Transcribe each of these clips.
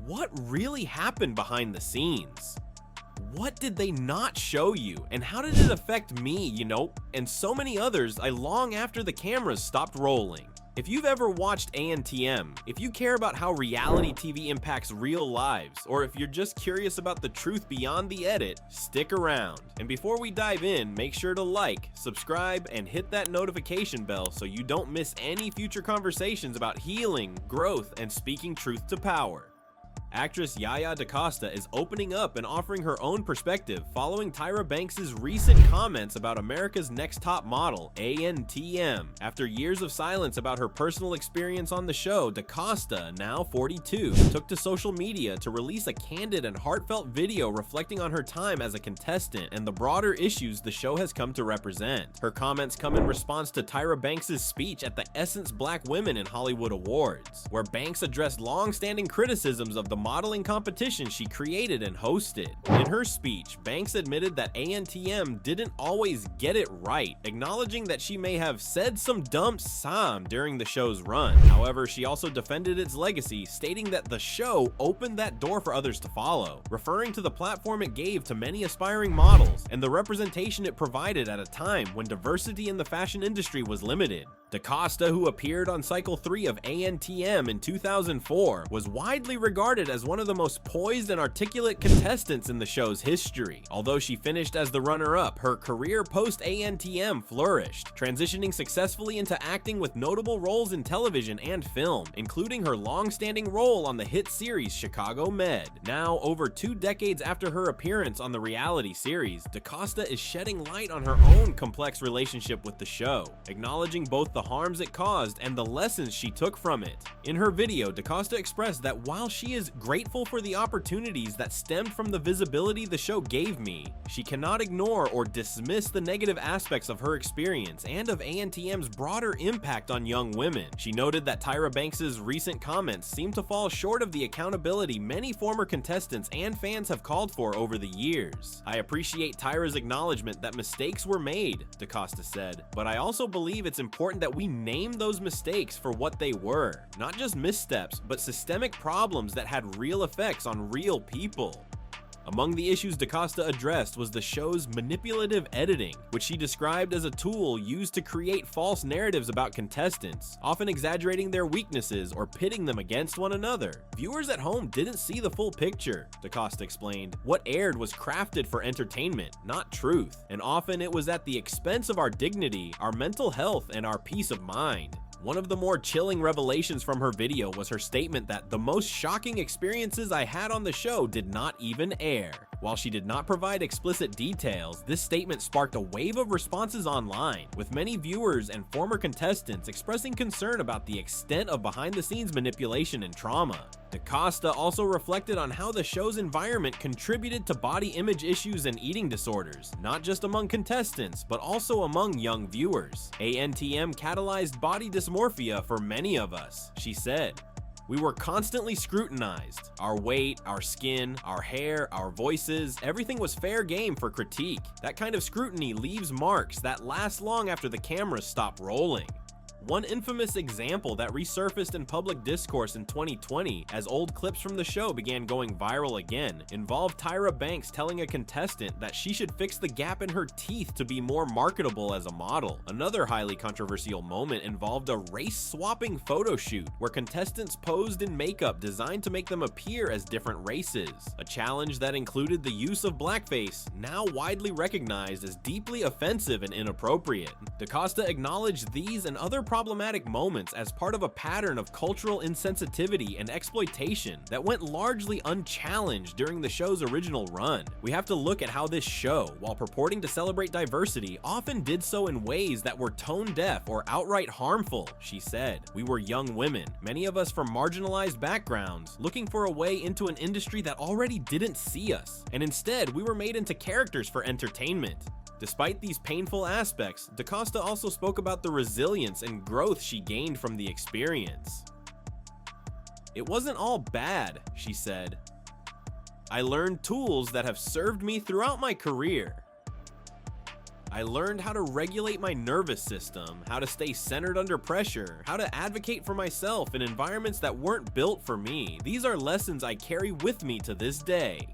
What really happened behind the scenes? What did they not show you, and how did it affect me, and so many others long after the cameras stopped rolling? If you've ever watched ANTM, if you care about how reality TV impacts real lives, or if you're just curious about the truth beyond the edit, stick around. And before we dive in, make sure to like, subscribe, and hit that notification bell so you don't miss any future conversations about healing, growth, and speaking truth to power. Actress Yaya DaCosta is opening up and offering her own perspective following Tyra Banks' recent comments about America's Next Top Model, ANTM. After years of silence about her personal experience on the show, DaCosta, now 42, took to social media to release a candid and heartfelt video reflecting on her time as a contestant and the broader issues the show has come to represent. Her comments come in response to Tyra Banks' speech at the Essence Black Women in Hollywood Awards, where Banks addressed long-standing criticisms of the modeling competition she created and hosted. In her speech, Banks admitted that ANTM didn't always get it right, acknowledging that she may have said some dumb sam during the show's run. However, she also defended its legacy, stating that the show opened that door for others to follow, referring to the platform it gave to many aspiring models and the representation it provided at a time when diversity in the fashion industry was limited. DaCosta, who appeared on Cycle 3 of ANTM in 2004, was widely regarded as one of the most poised and articulate contestants in the show's history. Although she finished as the runner-up, her career post-ANTM flourished, transitioning successfully into acting with notable roles in television and film, including her long-standing role on the hit series Chicago Med. Now, over 2 decades after her appearance on the reality series, DaCosta is shedding light on her own complex relationship with the show, acknowledging both the harms it caused and the lessons she took from it. In her video, DaCosta expressed that while she is grateful for the opportunities that stemmed from the visibility the show gave me, she cannot ignore or dismiss the negative aspects of her experience and of ANTM's broader impact on young women. She noted that Tyra Banks' recent comments seem to fall short of the accountability many former contestants and fans have called for over the years. "I appreciate Tyra's acknowledgement that mistakes were made," DaCosta said, "but I also believe it's important that we name those mistakes for what they were. Not just missteps, but systemic problems that had real effects on real people." Among the issues DaCosta addressed was the show's manipulative editing, which she described as a tool used to create false narratives about contestants, often exaggerating their weaknesses or pitting them against one another. "Viewers at home didn't see the full picture," DaCosta explained. "What aired was crafted for entertainment, not truth, and often it was at the expense of our dignity, our mental health, and our peace of mind." One of the more chilling revelations from her video was her statement that the most shocking experiences I had on the show did not even air. While she did not provide explicit details, this statement sparked a wave of responses online, with many viewers and former contestants expressing concern about the extent of behind-the-scenes manipulation and trauma. DaCosta also reflected on how the show's environment contributed to body image issues and eating disorders, not just among contestants, but also among young viewers. ANTM catalyzed body dysmorphia for many of us, she said. "We were constantly scrutinized. Our weight, our skin, our hair, our voices, everything was fair game for critique. That kind of scrutiny leaves marks that last long after the cameras stop rolling." One infamous example that resurfaced in public discourse in 2020 as old clips from the show began going viral again involved Tyra Banks telling a contestant that she should fix the gap in her teeth to be more marketable as a model. Another highly controversial moment involved a race-swapping photo shoot where contestants posed in makeup designed to make them appear as different races, a challenge that included the use of blackface, now widely recognized as deeply offensive and inappropriate. DaCosta acknowledged these and other problematic moments as part of a pattern of cultural insensitivity and exploitation that went largely unchallenged during the show's original run. "We have to look at how this show, while purporting to celebrate diversity, often did so in ways that were tone deaf or outright harmful," she said. "We were young women, many of us from marginalized backgrounds, looking for a way into an industry that already didn't see us, and instead we were made into characters for entertainment." Despite these painful aspects, DaCosta also spoke about the resilience and growth she gained from the experience. "It wasn't all bad," she said. "I learned tools that have served me throughout my career. I learned how to regulate my nervous system, how to stay centered under pressure, how to advocate for myself in environments that weren't built for me. These are lessons I carry with me to this day.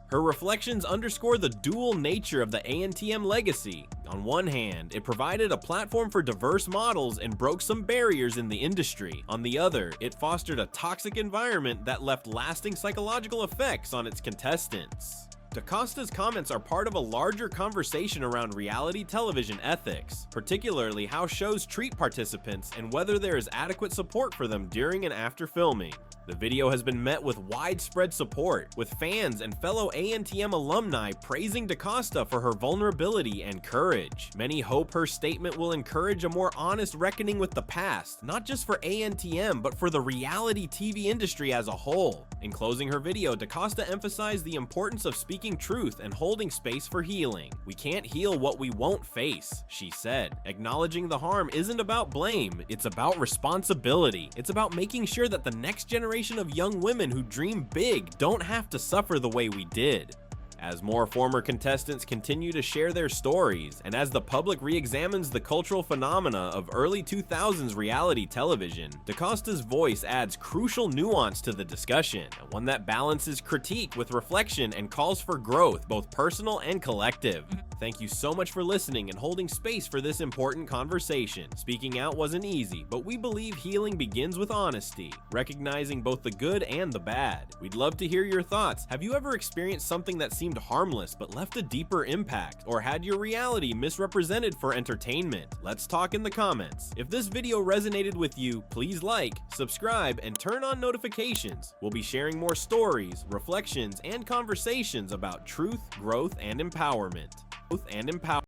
Her reflections underscore the dual nature of the ANTM legacy. On one hand, it provided a platform for diverse models and broke some barriers in the industry. On the other, it fostered a toxic environment that left lasting psychological effects on its contestants. DaCosta's comments are part of a larger conversation around reality television ethics, particularly how shows treat participants and whether there is adequate support for them during and after filming. The video has been met with widespread support, with fans and fellow ANTM alumni praising DaCosta for her vulnerability and courage. Many hope her statement will encourage a more honest reckoning with the past, not just for ANTM, but for the reality TV industry as a whole. In closing her video, DaCosta emphasized the importance of speaking truth and holding space for healing. "We can't heal what we won't face," she said. Acknowledging the harm isn't about blame, it's about responsibility. It's about making sure that the next generation of young women who dream big don't have to suffer the way we did. As more former contestants continue to share their stories, and as the public re-examines the cultural phenomena of early 2000s reality television, DaCosta's voice adds crucial nuance to the discussion, and one that balances critique with reflection and calls for growth, both personal and collective. Thank you so much for listening and holding space for this important conversation. Speaking out wasn't easy, but we believe healing begins with honesty, recognizing both the good and the bad. We'd love to hear your thoughts. Have you ever experienced something that seemed harmless but left a deeper impact, or had your reality misrepresented for entertainment? Let's talk in the comments. If this video resonated with you, please like, subscribe, and turn on notifications. We'll be sharing more stories, reflections, and conversations about truth, growth, and empowerment.